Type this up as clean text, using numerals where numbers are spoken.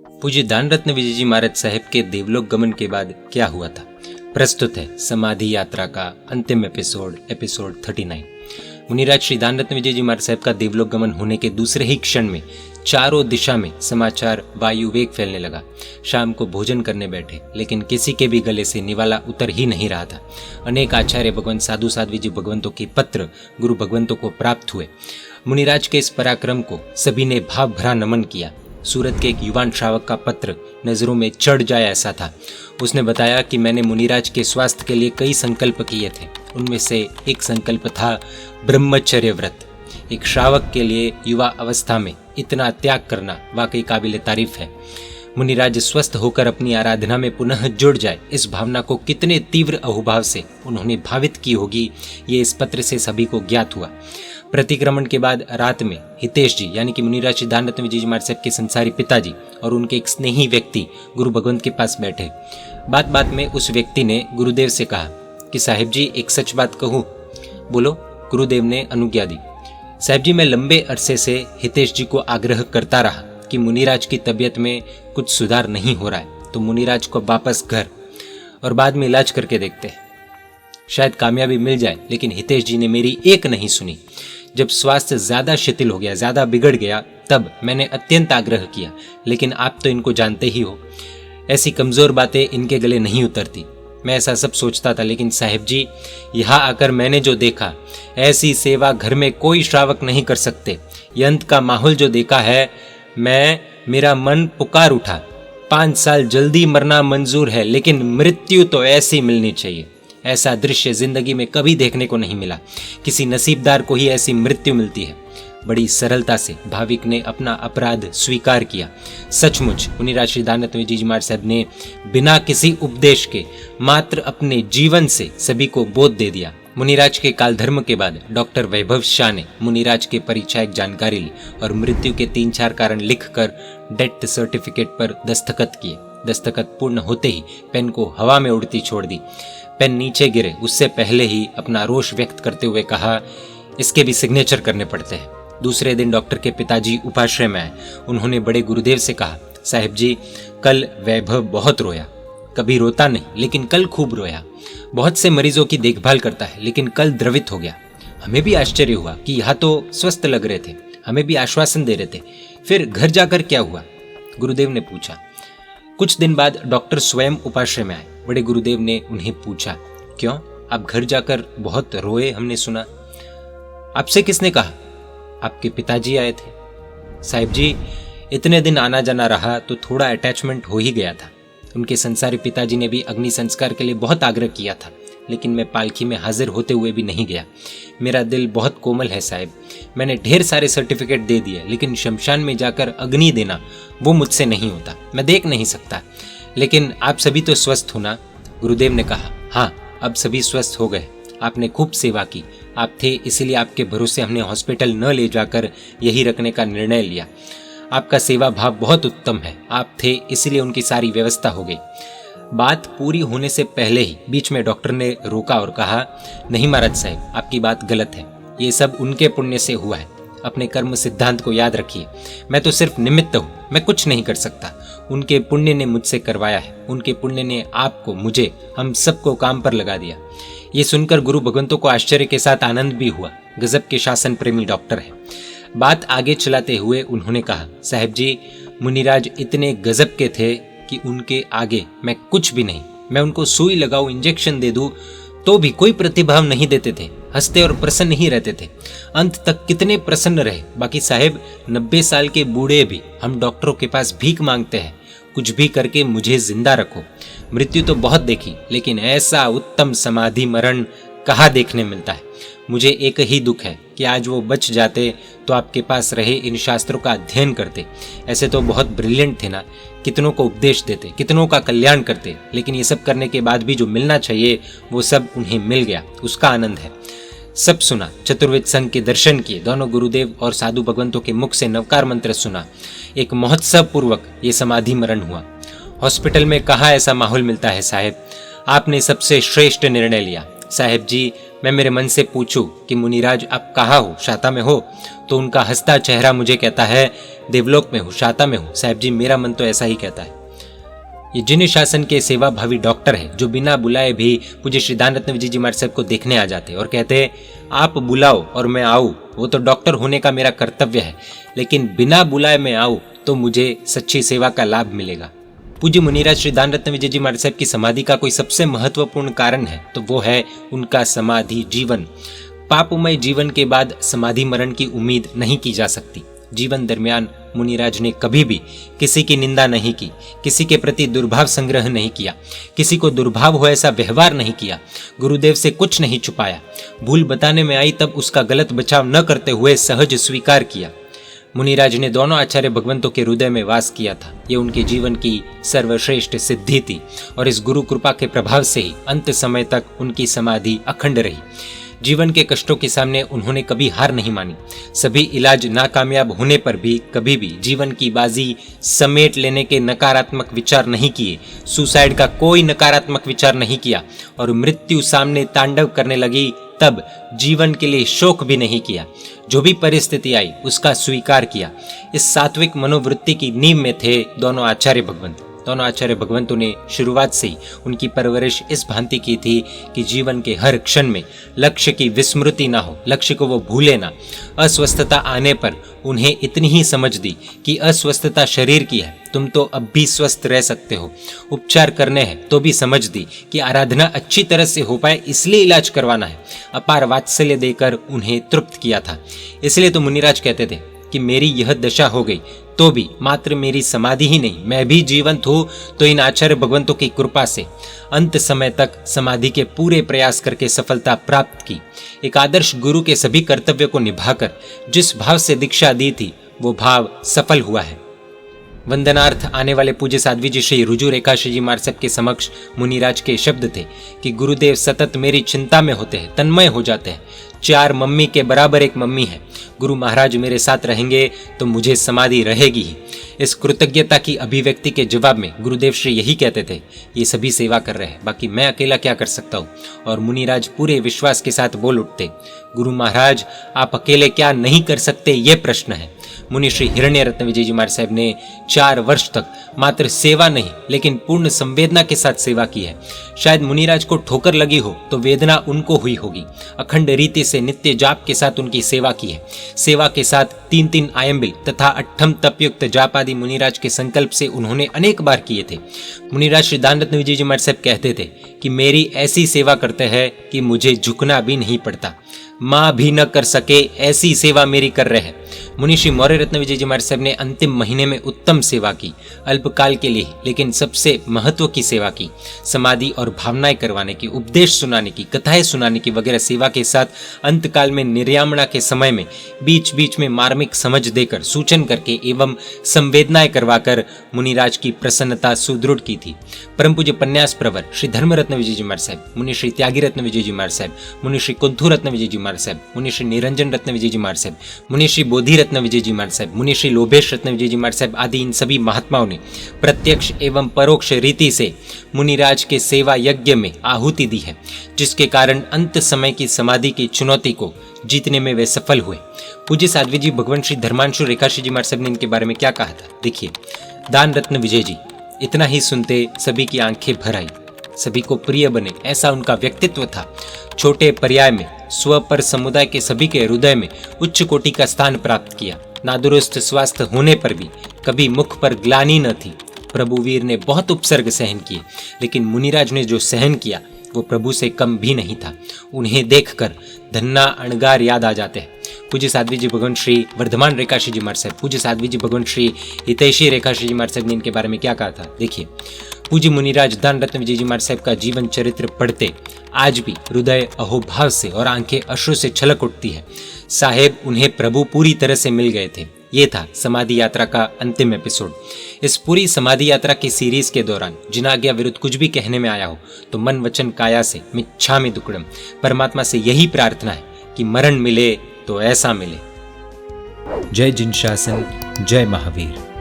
पूज्य दान रत्न विजय जी महाराज साहब के देवलोक गमन के बाद क्या हुआ था, प्रस्तुत है समाधि यात्रा का अंतिम एपिसोड 39। मुनिराज श्री दान रत्न विजय जी महाराज साहब का देवलोक गमन होने के दूसरे ही क्षण में चारों दिशा में समाचार वायु वेग फैलने लगा। शाम को भोजन करने बैठे, लेकिन किसी के भी गले से निवाला उतर ही नहीं रहा था। अनेक आचार्य भगवंत साधु साध्वी जी भगवंतों के पत्र गुरु भगवंतों को प्राप्त हुए। मुनिराज के इस पराक्रम को सभी ने भाव भरा नमन किया। सूरत के एक युवान श्रावक का पत्र नजरों में चढ़ जाए ऐसा था। उसने बताया कि मैंने मुनिराज के स्वास्थ्य के लिए कई संकल्प किए थे। उनमें से एक संकल्प था ब्रह्मचर्य व्रत। एक श्रावक के लिए युवा अवस्था में इतना त्याग करना वाकई काबिल तारीफ है। मुनिराज स्वस्थ होकर अपनी आराधना में पुनः जुड़ जाए, इस भावना को कितने तीव्र अहोभाव से उन्होंने भावित की होगी, ये इस पत्र से सभी को ज्ञात हुआ। प्रतिक्रमण के बाद रात में हितेश जी यानी कि मुनिराज श्री दान रत्न विजय जी महाराज साहब के संसारी पिताजी और उनके एक स्नेही व्यक्ति गुरु भगवंत के पास बैठे। बात बात में उस व्यक्ति ने गुरुदेव से कहा कि साहिब जी एक सच बात कहूँ। बोलो। गुरुदेव ने अनुज्ञा दी। साहिब जी मैं लंबे अरसे से हितेश जी को आग्रह करता रहा कि मुनिराज की तबीयत में कुछ सुधार नहीं हो रहा है, तो मुनिराज को वापस घर और बाद में इलाज करके देखते हैं, शायद कामयाबी मिल जाए। लेकिन हितेश जी ने मेरी एक नहीं सुनी। जब स्वास्थ्य ज्यादा शिथिल हो गया, ज्यादा बिगड़ गया, तब मैंने अत्यंत आग्रह किया, लेकिन आप तो इनको जानते ही हो, ऐसी कमजोर बातें इनके गले नहीं उतरती। मैं ऐसा सब सोचता था, लेकिन साहिब जी यहाँ आकर मैंने जो देखा, ऐसी सेवा घर में कोई श्रावक नहीं कर सकते। ये अंत का माहौल जो देखा है, मेरा मन पुकार उठा। 5 साल जल्दी मरना मंजूर है, लेकिन मृत्यु तो ऐसी मिलनी चाहिए। ऐसा दृश्य जिंदगी में कभी देखने को नहीं मिला। किसी नसीबदार को ही ऐसी मृत्यु मिलती है। बड़ी सरलता से भाविक ने अपना अपराध स्वीकार किया। सचमुच मुनिराज श्री दान रत्न विजय जी महाराज साहब ने बिना किसी उपदेश के मात्र अपने जीवन से सभी को बोध दे दिया। मुनिराज के कालधर्म के बाद डॉक्टर वैभव शाह ने मुनिराज के परिचय जानकारी ली और मृत्यु के 3-4 कारण लिखकर डेथ सर्टिफिकेट पर दस्तखत किए। दस्तखत पूर्ण होते ही पेन को हवा में उड़ती छोड़ दी। पेन नीचे गिरे उससे पहले ही अपना रोष व्यक्त करते हुए कहा, इसके भी सिग्नेचर करने पड़ते हैं। दूसरे दिन डॉक्टर के पिताजी उपाश्रय में आए। उन्होंने बड़े गुरुदेव से कहा, साहिब जी कल वैभव बहुत रोया। कभी रोता नहीं, लेकिन कल खूब रोया। बहुत से मरीजों की देखभाल करता है, लेकिन कल द्रवित हो गया। हमें भी आश्चर्य हुआ कि यहाँ तो स्वस्थ लग रहे थे, हमें भी आश्वासन दे रहे थे। फिर घर जाकर क्या हुआ? गुरुदेव ने पूछा। कुछ दिन बाद डॉक्टर स्वयं उपाश्रय में आए। बड़े गुरुदेव ने उन्हें पूछा, क्यों आप घर जाकर बहुत रोए, हमने सुना। आपसे किसने कहा? आपके पिताजी आए थे। साहिब जी इतने दिन आना जाना रहा तो थोड़ा अटैचमेंट हो ही गया था। उनके संसारी पिताजी ने भी अग्नि संस्कार के लिए बहुत आग्रह किया था, लेकिन मैं पालकी में हाजिर होते हुए भी नहीं गया। मेरा दिल बहुत कोमल है साहिब। मैंने ढेर सारे सर्टिफिकेट दे दिए, लेकिन शमशान में जाकर अग्नि देना वो मुझसे नहीं होता, मैं देख नहीं सकता। लेकिन आप सभी तो स्वस्थ हो ना? गुरुदेव ने कहा, हाँ अब सभी स्वस्थ हो गए। आपने खूब सेवा की। आप थे इसीलिए आपके भरोसे हमने हॉस्पिटल न ले जाकर यही रखने का निर्णय लिया। आपका सेवा भाव बहुत उत्तम है। आप थे इसीलिए उनकी सारी व्यवस्था हो गई। बात पूरी होने से पहले ही बीच में डॉक्टर ने रोका और कहा, नहीं महाराज साहब आपकी बात गलत है। ये सब उनके पुण्य से हुआ है। अपने कर्म सिद्धांत को याद रखिए। मैं तो सिर्फ निमित्त हूँ, मैं कुछ नहीं कर सकता। उनके पुण्य ने मुझसे करवाया है। उनके पुण्य ने आपको, मुझे, हम सबको काम पर लगा दिया। ये सुनकर गुरु भगवंतों को आश्चर्य के साथ आनंद भी हुआ। गजब के शासन प्रेमी डॉक्टर है। बात आगे चलाते हुए उन्होंने कहा, साहिब जी मुनिराज इतने गजब के थे कि उनके आगे मैं कुछ भी नहीं। मैं उनको सुई लगाऊं, इंजेक्शन दे दूं तो भी कोई प्रतिभाव नहीं देते थे। हंसते और प्रसन्न ही रहते थे। अंत तक कितने प्रसन्न रहे। बाकी साहेब 90 साल के बूढ़े भी हम डॉक्टरों के पास भीख मांगते हैं, कुछ भी करके मुझे जिंदा रखो। मृत्यु तो बहुत देखी, लेकिन ऐसा उत्तम समाधि मरण कहाँ देखने मिलता है। मुझे एक ही दुख है कि आज वो बच जाते तो आपके पास रहे इन शास्त्रों का अध्ययन करते। ऐसे तो बहुत ब्रिलियंट थे ना, कितनों को उपदेश देते, कितनों का कल्याण करते। लेकिन ये सब करने के बाद भी जो मिलना चाहिए वो सब उन्हें मिल गया, उसका आनंद है। सब सुना, चतुर्वेद संघ के दर्शन किए, दोनों गुरुदेव और साधु भगवंतों के मुख से नवकार मंत्र सुना। एक महोत्सव पूर्वक ये समाधि मरण हुआ। हॉस्पिटल में कहाँ ऐसा माहौल मिलता है साहेब। आपने सबसे श्रेष्ठ निर्णय लिया। साहेब जी मैं मेरे मन से पूछूं कि मुनिराज आप कहाँ हो, शाता में हो, तो उनका हंसता चेहरा मुझे कहता है देवलोक में हूँ, शाता में हूँ। साहब जी, मेरा मन तो ऐसा ही कहता है। ये जिन शासन के सेवा भावी डॉक्टर है जो बिना बुलाए भी पूज्य श्री दान रत्न विजय जी महाराज साहब को देखने आ जाते और कहते आप बुलाओ और मैं आऊँ, वो तो डॉक्टर होने का मेरा कर्तव्य है, लेकिन बिना बुलाए मैं आऊँ तो मुझे सच्ची सेवा का लाभ मिलेगा। पूज्य मुनिराज श्री दान रत्न विजय जी महाराज साहब की समाधि का कोई सबसे महत्वपूर्ण कारण है तो वो है उनका समाधि जीवन। पापमय जीवन के बाद समाधि मरण की उम्मीद नहीं की जा सकती। जीवन दरमियान मुनिराज ने कभी भी किसी की निंदा नहीं की, किसी के प्रति दुर्भाव संग्रह नहीं किया, किसी को दुर्भाव हो ऐसा व्यवहार नहीं किया, गुरुदेव से कुछ नहीं छुपाया। भूल बताने में आई तब उसका गलत बचाव न करते हुए सहज स्वीकार किया। मुनिराज ने दोनों आचार्य भगवंतों के हृदय में वास किया था। ये उनके जीवन की सर्वश्रेष्ठ सिद्धि थी और इस गुरु कृपा के प्रभाव से ही अंत समय तक उनकी समाधि अखंड रही। जीवन के कष्टों के सामने उन्होंने कभी हार नहीं मानी। सभी इलाज नाकामयाब होने पर भी कभी भी जीवन की बाजी समेट लेने के नकारात्मक विचार नहीं किए, सुसाइड का कोई नकारात्मक विचार नहीं किया और मृत्यु सामने तांडव करने लगी तब जीवन के लिए शोक भी नहीं किया। जो भी परिस्थिति आई उसका स्वीकार किया। इस सात्विक मनोवृत्ति की नींव में थे दोनों आचार्य भगवंत। दोनों आचार्य भगवंतों ने शुरुआत से ही उनकी परवरिश इस भांति की थी कि जीवन के हर क्षण में लक्ष्य की विस्मृति ना हो, लक्ष्य को वो भूले ना। अस्वस्थता आने पर उन्हें इतनी ही समझ दी कि अस्वस्थता शरीर की है, तुम तो अब भी स्वस्थ रह सकते हो। उपचार करने हैं तो भी समझ दी कि आराधना अच्छी तरह से हो पाए इसलिए इलाज करवाना है। अपार वात्सल्य देकर उन्हें तृप्त किया था। इसलिए तो मुनिराज कहते थे कि मेरी यह दशा हो गई तो भी मात्र मेरी समाधि ही नहीं, मैं भी जीवंत हूँ तो इन आचार्य भगवंतों की कृपा से। अंत समय तक समाधि के पूरे प्रयास करके सफलता प्राप्त की। एक आदर्श गुरु के सभी कर्तव्यों को निभाकर जिस भाव से दीक्षा दी थी वो भाव सफल हुआ है। वंदनार्थ आने वाले पूज्य साध्वी जी श्री रुजु रेखाश्री जी महाराज साहब के समक्ष मुनिराज के शब्द थे कि गुरुदेव सतत मेरी चिंता में होते हैं, तन्मय हो जाते हैं। 4 मम्मी के बराबर एक मम्मी है। गुरु महाराज मेरे साथ रहेंगे तो मुझे समाधि रहेगी ही। इस कृतज्ञता की अभिव्यक्ति के जवाब में गुरुदेव श्री यही कहते थे, ये सभी सेवा कर रहे हैं, बाकी मैं अकेला क्या कर सकता हूँ। और मुनिराज पूरे विश्वास के साथ बोल उठते, गुरु महाराज आप अकेले क्या नहीं कर सकते ये प्रश्न है। मुनि श्री हिरण्य रत्न विजय जी महाराज साहब ने 4 वर्ष तक मात्र सेवा नहीं लेकिन पूर्ण संवेदना के साथ सेवा की है। शायद मुनिराज को ठोकर लगी हो तो वेदना उनको हुई होगी। अखंड रीति से नित्य जाप के साथ उनकी सेवा की है। सेवा के साथ 3 आयम्बिल तथा 8 तपयुक्त जाप आदि मुनिराज के संकल्प से उन्होंने अनेक बार किए थे। मुनिराज श्री दान रत्न विजय जी महाराज साहब कहते थे कि मेरी ऐसी सेवा करते हैं कि मुझे झुकना भी नहीं पड़ता, माँ भी न कर सके ऐसी सेवा मेरी कर रहे हैं। मुनिश्री मौर्य रत्न विजय जी महाराज साहब ने अंतिम महीने में उत्तम सेवा की, अल्पकाल के लिए लेकिन सबसे महत्व की सेवा की। समाधि और भावनाएं करवाने की, उपदेश सुनाने की, कथाएं सुनाने की वगैरह सेवा के साथ अंतकाल में निर्यामणा के समय में बीच बीच में मार्मिक समझ देकर, सूचन करके एवं संवेदनाएं करवाकर मुनिराज की प्रसन्नता सुदृढ़ की थी। परम पूज्य पन्यास प्रवर श्री धर्म रत्न विजय जी महाराज साहब, मुनिश्री त्यागी रत्न विजय जी महाराज साहब, मुनिश्री कुंथु रत्न विजय जी महाराज साहब, मुनिश्री निरंजन रत्न विजय जी महाराज साहब, मुनिश्री बोधि रत्न विजय जी महाराज साहब, मुनिश्री लोभेश रत्न विजय जी महाराज साहब आदि इन सभी महात्माओं ने प्रत्यक्ष एवं परोक्ष रीति से मुनिराज के सेवा यज्ञ में आहुति दी है, जिसके कारण अंत समय की समाधि की चुनौती को जीतने में वे सफल हुए। पूज्य साध्वी जी भगवान श्री धर्मांशु रेखाश्री जी महाराज साहब ने इनके बारे में क्या कहा था, देखिए। दान रत्न विजय जी, इतना ही सुनते सभी की आंखें भर आई, सभी को प्रिय बने, ऐसा उनका व्यक्तित्व था। छोटे पर्याय में स्व पर समुदाय के सभी के हृदय में उच्च कोटि का स्थान प्राप्त किया। नादुरुस्त स्वास्थ्य होने पर भी कभी मुख पर ग्लानि न थी। प्रभुवीर ने बहुत उपसर्ग सहन किए, लेकिन मुनिराज ने जो सहन किया वो प्रभु से कम भी नहीं था। उन्हें देखकर धन्ना अणगार याद आ जाते हैं। पूज्य साध्वी जी भगवान श्री वर्धमान रेखाश्री जी महाराज साहब, पूज्य साध्वी जी भगवान श्री हितैषी रेखाश्री जी महाराज साहब ने इनके बारे में क्या कहा था, देखिए। पूज्य मुनिराज दान रत्न विजय जी महाराज साहब का जीवन चरित्र पढ़ते आज भी हृदय अहोभाव से और आंखें अश्रु से छलक उठती है। साहेब उन्हें प्रभु पूरी तरह से मिल गए थे। ये था समाधि यात्रा का अंतिम एपिसोड। इस पूरी समाधि यात्रा की सीरीज के दौरान जिन आज्ञा विरुद्ध कुछ भी कहने में आया हो तो मन वचन काया से मिच्छामि दुक्कडम, परमात्मा से यही प्रार्थना है कि मरण मिले तो ऐसा मिले। जय जिन शासन, जय महावीर।